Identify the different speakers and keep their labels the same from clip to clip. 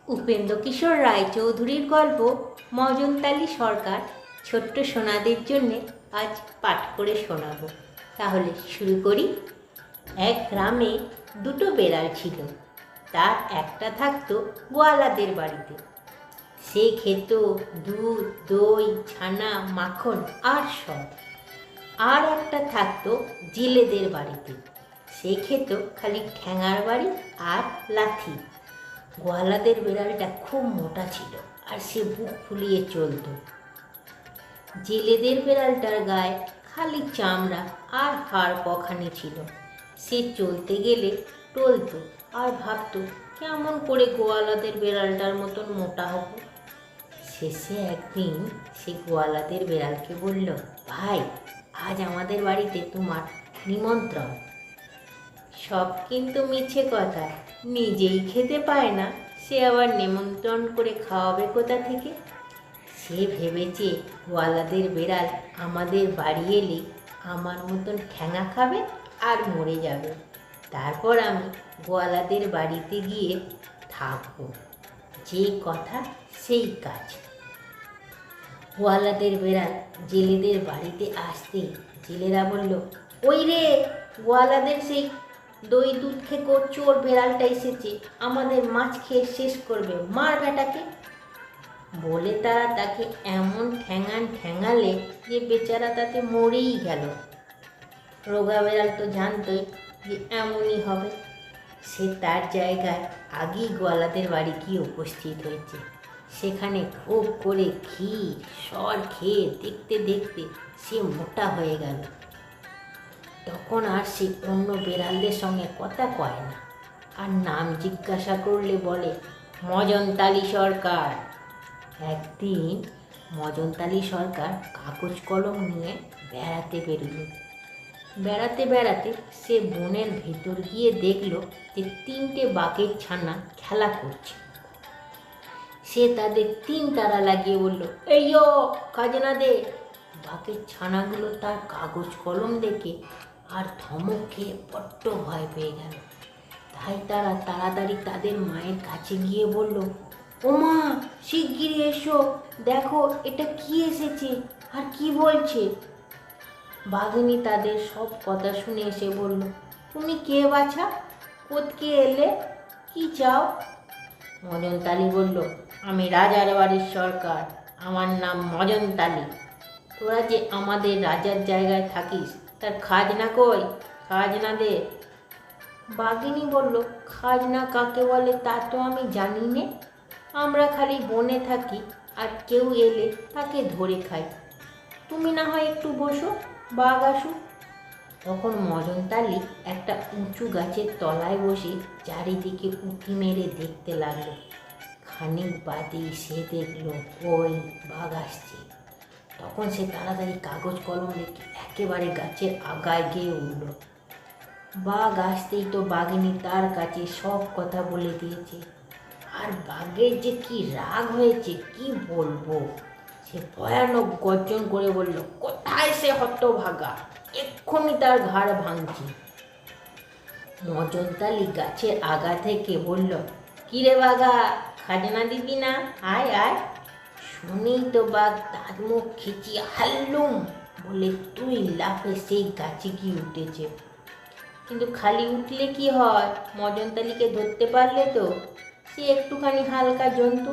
Speaker 1: উপেন্দ্রকিশোর রায়চৌধুরীর গল্প মজনতালি সরকার ছোট্ট সোনাদের জন্যে আজ পাঠ করে শোনাবো। তাহলে শুরু করি। এক গ্রামে দুটো বেড়াল ছিল। তার একটা থাকতো গোয়ালাদের বাড়িতে। সে খেত দুধ, দই, ছানা, মাখন আর সব। আর একটা থাকতো জেলেদের বাড়িতে। সে খেত খালি ঠ্যাঙার বাড়ি আর লাথি। গোয়ালাদের বেড়ালটা খুব মোটা ছিল আর সে বুক ফুলিয়ে চলত। জেলেদের বেড়ালটার গায়ে খালি চামড়া আর হাড় কখানি ছিল। সে চলতে গেলে টলতো আর ভাবতো কেমন করে গোয়ালাদের বেড়ালটার মতন মোটা হব। শেষে একদিন সে গোয়ালাদের বেড়ালকে বলল, ভাই, আজ আমাদের বাড়িতে তোমার নিমন্ত্রণ। সব কিন্তু মিছে কথা, নিজেই খেতে পায় না, সে আবার নিমন্ত্রণ করে খাওয়াবে কোথা থেকে? সে ভেবেছে গোয়ালাদের বেড়াল আমাদের বাড়ি এলে আমার মতন ঠ্যাঙা খাবে আর মরে যাবে। তারপর আমি গোয়ালাদের বাড়িতে গিয়ে থাকবো। যে কথা সেই কাজ। গোয়ালাদের বেড়াল জেলেদের বাড়িতে আসতেই জেলেরা বলল, ওই রে, গোয়ালাদের সেই দই দুধ খেকো চোর বেড়ালটা এসেছে, আমাদের মাছ খেয়ে শেষ করবে, মার বেটাকে। বলে তারা তাকে এমন ঠ্যাঙালে যে বেচারা তাতে মরেই গেল। রোগা বেড়াল তো জানতই যে এমনই হবে। সে তার জায়গায় আগেই গোয়ালাদের বাড়ি গিয়ে উপস্থিত হয়েছে। সেখানে খুব করে ক্ষীর সর খেয়ে দেখতে দেখতে সে মোটা হয়ে গেল। তখন আর সে অন্য বেড়ালদের সঙ্গে কথা কয় না, আর নাম জিজ্ঞাসা করলে বলে মজনতালি সরকার। একদিন মজনতালি সরকার কাগজ কলম নিয়ে বেড়াতে বেরোল। বেড়াতে বেড়াতে সে বনের ভেতর গিয়ে দেখল যে তিনটে বাঘের ছানা খেলা করছে। সে তাদের তিন তারা লাগিয়ে বলল, এই ও খাজনা দে। বাঘের ছানাগুলো তার কাগজ কলম দেখে আর ধমক খেয়ে বড্ড ভয় পেয়ে গেল। তাই তারা তাড়াতাড়ি তাদের মায়ের কাছে গিয়ে বলল, ও মা, শিগগিরই এসো, দেখো এটা কি এসেছে আর কি বলছে। বাঘিনী তাদের সব কথা শুনে এসে বলল, তুমি কে বাছা, কোত্থেকে এলে, কি চাও? মজনতালি বলল, আমি রাজার বাড়ির সরকার, আমার নাম মজনতালি। তোরা যে আমাদের রাজার জায়গায় থাকিস, তার খাজনা কই, খাজনা দে। বাঘিনী বলল, খাজনা কাকে বলে তা তো আমি জানি নে, আমরা খালি বনে থাকি আর কেউ এলে তাকে ধরে খাই। তুমি না হয় একটু বসো, বাঘ আসুক। তখন মজনতালি একটা উঁচু গাছের তলায় বসে চারিদিকে উঁকি মেরে দেখতে লাগলো। খানিক বাদেই সে দেখল ওই বাঘ আসছে। তখন সে তাড়াতাড়ি কাগজ কলম রেখে একেবারে গাছের আগায় গিয়ে উঠল। বাঘ আসতেই তো বাঘিনী তার কাছে সব কথা বলে দিয়েছে। আর বাঘের যে কি রাগ হয়েছে কি বলবো। সে ভয়ানক গর্জন করে বলল, কোথায় সে হতভাগা, এক্ষুনি তার ঘাড় ভাঙছি। মজনতালি গাছের আগা থেকে বলল, কিরে বাঘা, খাজনা দিবি না, আয় আয়। শুনেই তো বাঘ তার মুখ খিচিয়ে হাল্লুম বলে তুই লাফে সেই গাছে গিয়ে উঠেছে। কিন্তু খালি উঠলে কি হয়, মজনতালিকে ধরতে পারলে তো। সে একটুখানি হালকা জন্তু,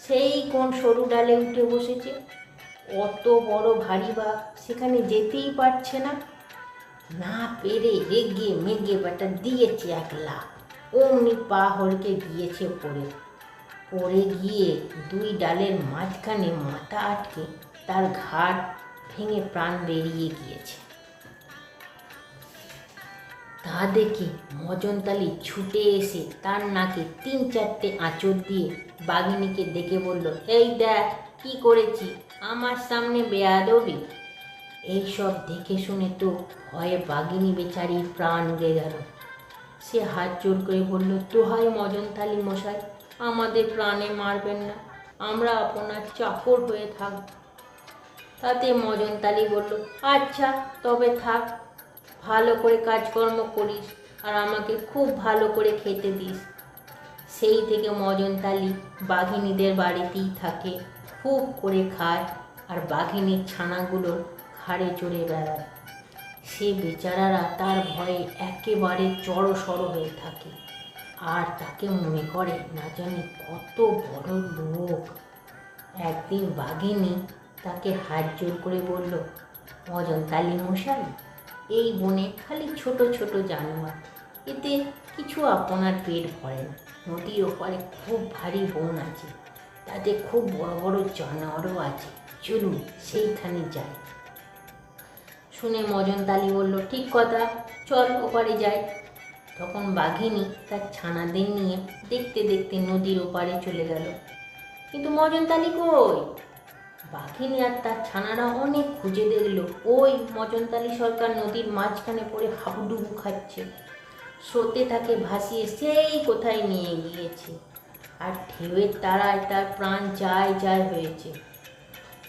Speaker 1: সেই কোন সরু ডালে উঠে বসেছে। অত বড় ভারী বাঘ সেখানে যেতেই পারছে না। না পেরে রেগে মেগে বেটা দিয়েছে এক লাফ, অমনি পা হড়কে গিয়েছে পড়ে গিয়ে দুই ডালের মাঝখানে মাথা আটকে তার ঘাড় ভেঙে প্রাণ বেরিয়ে গিয়েছে। তা দেখে মজনতালি ছুটে এসে তার নাকে 3-4টে আঁচড় দিয়ে বাঘিনীকে ডেকে বলল, এই দেখ কি করেছি, আমার সামনে বেয়াদবি। এইসব দেখে শুনে তো ভয়ে বাঘিনী বেচারির প্রাণ উড়ে গেল। সে হাত জোড় করে বলল, দোহাই মজনতালি মশাই, আমাদের প্রাণে মারবেন না, আমরা আপনার চাকর হয়ে থাকব। তাতে মজনতালি বলল, আচ্ছা তবে থাক, ভালো করে কাজকর্ম করিস আর আমাকে খুব ভালো করে খেতে দিস। সেই থেকে মজনতালি বাঘিনীদের বাড়িতেই থাকে, খুব করে খায় আর বাঘিনীর ছানাগুলোর ঘাড়ে চড়ে বেড়ায়। সে বেচারারা তার ভয়ে একেবারে জড়সড় হয়ে থাকে আর তাকে মনে করে না জানি কত বড় লোক। একদিন বাঘিনী তাকে হাত জোর করে বলল, মজনতালি মশাই, এই বনে খালি ছোট ছোট জানোয়ার, এতে কিছু আপনার পেট ভরে না। নদীর ওপারে খুব ভারী বন আছে, তাতে খুব বড় বড় জানোয়ারও আছে, চলুন সেইখানে যাই। শুনে মজনতালি বলল, ঠিক কথা, চল ওপারে যাই। তখন বাঘিনী তার ছানাদের নিয়ে দেখতে দেখতে নদীর ওপারে চলে গেল। কিন্তু মজনতালি কই? বাঘিনী আর তার ছানারা অনেক খুঁজে দেখল, ওই মজনতালি সরকার নদীর মাঝখানে পড়ে হাবুডুবু খাচ্ছে। স্রোতে তাকে ভাসিয়ে সেই কোথায় নিয়ে গিয়েছে, আর ঢেউয়ের তাড়ায় তার প্রাণ যায় যায় হয়েছে।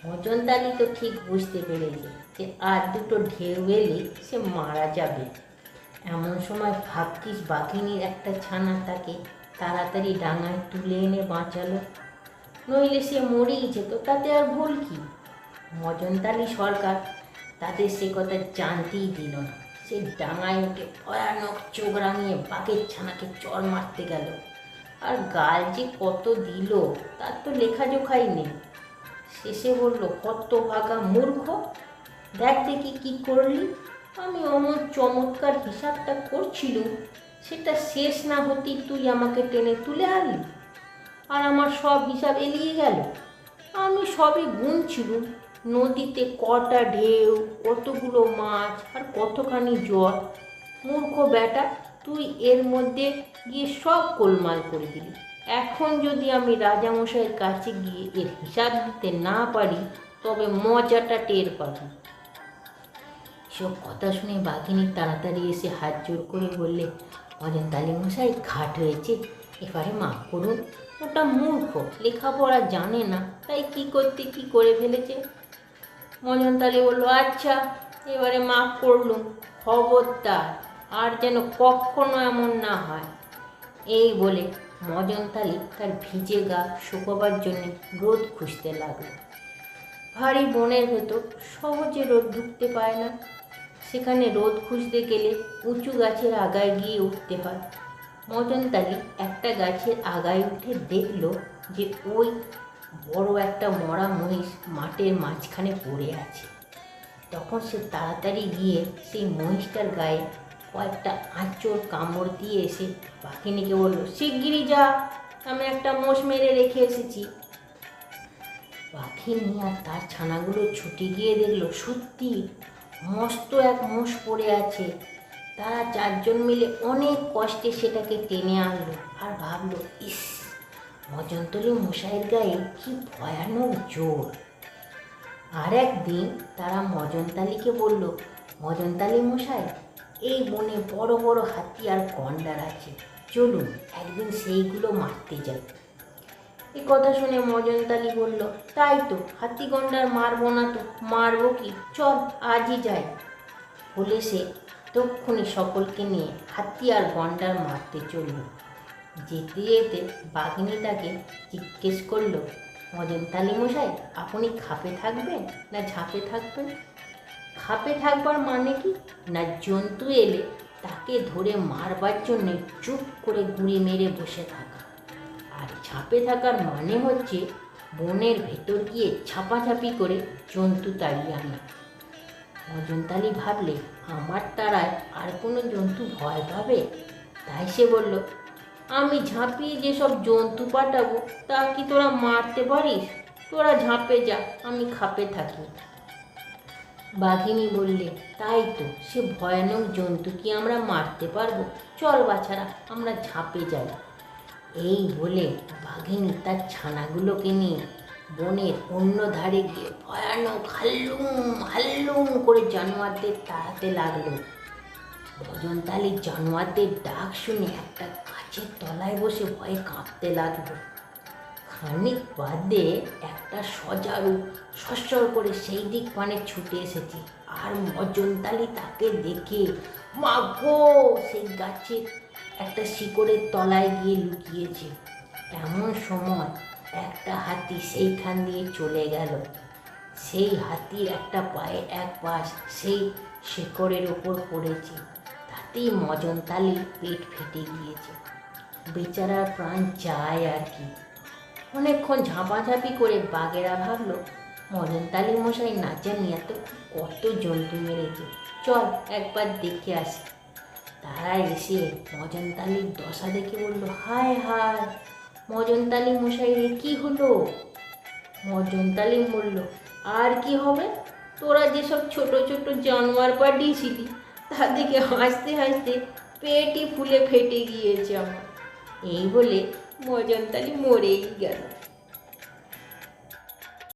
Speaker 1: মজনতালি তো ঠিক বুঝতে পেরেছে যে আর দুটো ঢেউ এলে সে মারা যাবে। এমন সময় ভাগ্যিস বাঘিনীর একটা ছানা তাকে তাড়াতাড়ি ডাঙায় তুলে এনে বাঁচালো, নইলে সে মরেই যেত, তাতে আর ভুল কি। মজনতালি সরকার তাদের সে কথা জানতেই দিল না। সে ডাঙায় উঠে ভয়ানক চোখ রাঙিয়ে বাঘের ছানাকে চড় মারতে গেল, আর গাল যে কত দিল তার তো লেখাজোখাই নেই। শেষে বলল, হতভাগা মূর্খ, দেখ দেখি কি করলি। আমি অমন চমৎকার হিসাবটা করছিলুম, সেটা শেষ না হতেই তুই আমাকে টেনে তুলে আনলি, আর আমার সব হিসাব এড়িয়ে গেল। আমি সবই গুনছিলুম, নদীতে কটা ঢেউ, কতগুলো মাছ আর কতখানি জল। মূর্খ বেটা, তুই এর মধ্যে গিয়ে সব গোলমাল করে দিলি। এখন যদি আমি রাজামশাইয়ের কাছে গিয়ে এর হিসাব দিতে না পারি, তবে মজাটা টের পাবি। সব কথা শুনে বাঘিনী তাড়াতাড়ি এসে হাত জোর করে বললে, মজনতালি মশাই, ঘাট হয়েছে, এবারে মাফ করুন। ওটা মূর্খ, লেখাপড়া জানে না, তাই কি করতে কি করে ফেলেছে। মজনতালি বলল, আচ্ছা, এবারে মাফ করলুম, খবরদার আর যেন কখনো এমন না হয়। এই বলে মজনতালি তার ভিজে গা শুকোবার জন্যে রোদ খুঁজতে লাগলো। ভারী বনের ভেতর সহজে রোদ ঢুকতে পায় না, সেখানে রোদ খুঁজতে গেলে উঁচু গাছের আগায় গিয়ে উঠতে হয়। মজনতালি একটা গাছের আগায় উঠে দেখল যে ওই বড় একটা মরা মহিষ মাঠের মাঝখানে পড়ে আছে। তখন সে তাড়াতাড়ি গিয়ে সেই মহিষটার গায়ে কয়েকটা আঁচড় কামড় দিয়ে এসে বাঘিনীকে বলল, শিগগিরই যা, আমি একটা মোষ মেরে রেখে এসেছি। বাঘিনী আর তার ছানাগুলো ছুটে গিয়ে দেখলো সত্যি মস্ত এক মোষ পড়ে আছে। তারা চারজন মিলে অনেক কষ্টে সেটাকে টেনে আনলো আর ভাবলো, ইস, মজনতালি মশাইয়ের গায়ে কি ভয়ানক জোর। আর একদিন তারা মজনতালিকে বলল, মজনতালি মশাই, এই বনে বড় বড় হাতি আর গন্ডার আছে, চলুন একদিন সেইগুলো মারতে যাই। এ কথা শুনে মজনতালি বলল, তাই তো, হাতি গন্ডার মারবো না তো মারবো কি, চল আজই যাই। বলে সে তক্ষুনি সকলকে নিয়ে হাতি আর গন্ডার মারতে চলল। যেতে যেতে বাঘিনী তাকে জিজ্ঞেস করলো, মজনতালি মশাই, আপনি খাপে থাকবেন না ঝাঁপে থাকবেন? খাপে থাকবার মানে কি না, জন্তু এলে তাকে ধরে মারবার জন্যে চুপ করে গুঁড়ি মেরে বসে থাকা। আর ঝাঁপে থাকার মানে হচ্ছে বনের ভেতর গিয়ে ঝাপাঝাপি করে জন্তু তাড়িয়ে আনা। মজনতালি ভাবলে, আমার তারায় আর কোনো জন্তু ভয় পাবে? তাই সে বলল, আমি ঝাঁপিয়ে যেসব জন্তু পাঠাবো তা কি তোরা মারতে পারিস? তোরা ঝাঁপে যা, আমি খাপে থাকি। বাঘিনী বললে, তাই তো, সে ভয়ানক জন্তু কি আমরা মারতে পারবো? চল বাছারা, আমরা ঝাঁপে যাই। এই বলে বাঘিনী তার ছানাগুলোকে নিয়ে বনের অন্য ধারে গিয়ে ভয়ানক হাল্লুম হাল্লুম করে জানোয়ারদের তাড়াতে লাগলো। মজনতালি জানোয়ারদের ডাক শুনে একটা গাছের তলায় বসে ভয়ে কাঁপতে লাগলো। খানিক বাদে একটা সজারু সস্বর করে সেই দিক পানে ছুটে এসেছে, আর মজনতালি তাকে দেখে, মা গো, সেই গাছের একটা শিকড়ের তলায় গিয়ে লুকিয়েছে। এমন সময় একটা হাতি সেইখান দিয়ে চলে গেল। সেই হাতির একটা পায়ে এক পাশ সেই শিকড়ের ওপর পড়েছে, তাতেই মজনতালির পেট ফেটে গিয়েছে। বেচারার প্রাণ যায় আর কি। অনেকক্ষণ ঝাঁপাঝাঁপি করে বাঘেরা ভাবলো, মদনতালি মশাই না জানি এত কত জন্তু মেরেছে, চল একবার দেখে আসি। তারা এসে মজনতালির দশা দেখে বলল, হায় হায় মজনতালি মশাই রে, কি হলো? মজনতালি বলল, আর কি হবে, তোরা যেসব ছোট ছোট জানোয়ার পাঠিয়েছিলি তা দেখে হাসতে হাসতে পেটই ফুলে ফেটে গিয়েছে আমার। এই বলে মজনতালি মরেই গেল।